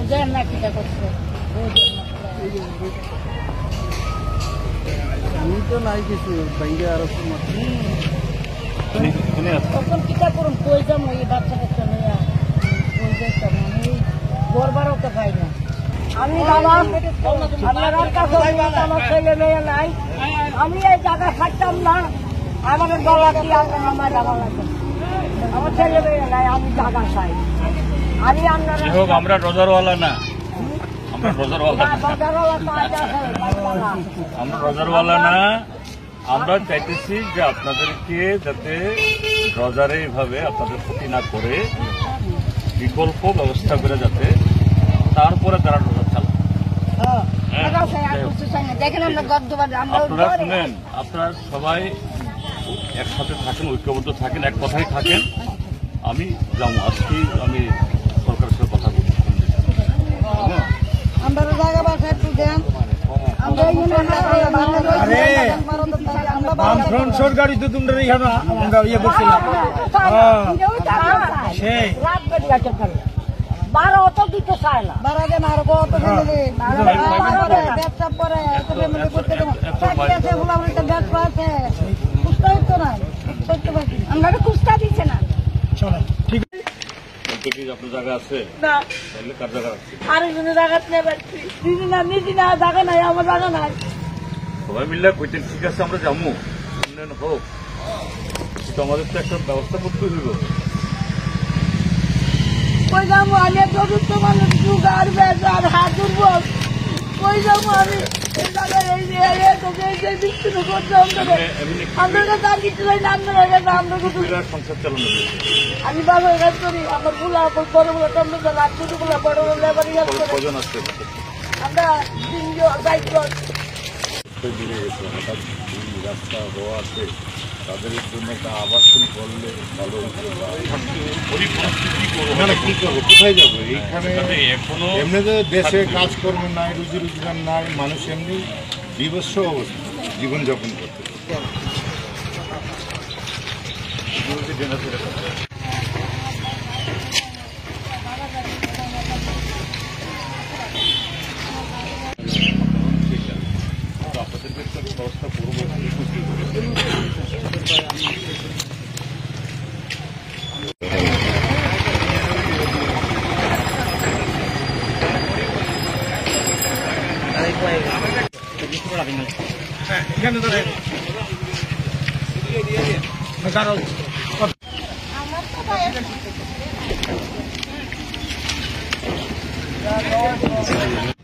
বুঝেন না কিটা করছে আমি তো নাই কিছু বাইরে আরো তখন কিটা করুন কই যাম ওই বাচ্চা কাচ্চা নিয়ে কই যাইতাম আমি গড়বারও তো পাই না আমি বাবা আপনার কাছে আমার ছেলে মেয়ে নাই আমি এই জায়গা থাকতাম না আমাদের গলা কি আমার জায়গা লাগে আমার ছেলে মেয়ে নাই আমি জায়গা চাই আমি আমরা রোজারওয়ালা না আমরা রোজারওয়ালা না আমরা চাইতেছি যে আপনাদেরকে যাতে রোজারে এইভাবে আপনাদের ক্ষতি না করে বিকল্প ব্যবস্থা করে যাতে তারপরে তারা রোজা চালান। আপনারা শুনেন, আপনারা সবাই একসাথে থাকেন, ঐক্যবদ্ধ থাকেন, এক কথাই থাকেন। আমি যাবো আজকে, আমি সরকারের সাথে কথা বলছি। গাড়ি তো তোমরা আমরা ইয়ে করছিলাম 12 অত দিতে চায় না 12 দিন আর কত ব্যবসা করে আমরা কুস্তা দিচ্ছে না। আপনার জায়গা আছে না, কার জায়গা আছে? আরেকজনের জায়গা নিয়ে পারছি নিজে না জায়গা নাই, আমার জায়গা নাই। সবাই মিলে কইতেন ঠিক আছে আমরা যাবো, উন্নয়ন হোক, কিন্তু আমাদের তো একটা ব্যবস্থা করতে হইব। কই যাবো আমি চতুর্থ মানুষ সুগার বেজার হাত দুর্বল, কই যাবো আমি আমি বাবার কাজ করি, আমার গুলা বড় বড় টমটো লাখ গুলা বড় বড় লেবারি আমরা 3 জন 22 জন রাস্তা হওয়াতে তাদের জন্য একটা আবাসন করলে ভালো। কি করবো, কোথায় যাবো? এইখানে এমনি তো দেশে কাজকর্ম নাই, রুজি রোজগার নাই, মানুষ এমনি বিভৎস অবস্থা জীবনযাপন করতে। আপনাদেরকে একটা ব্যবস্থা করবো। আমার তো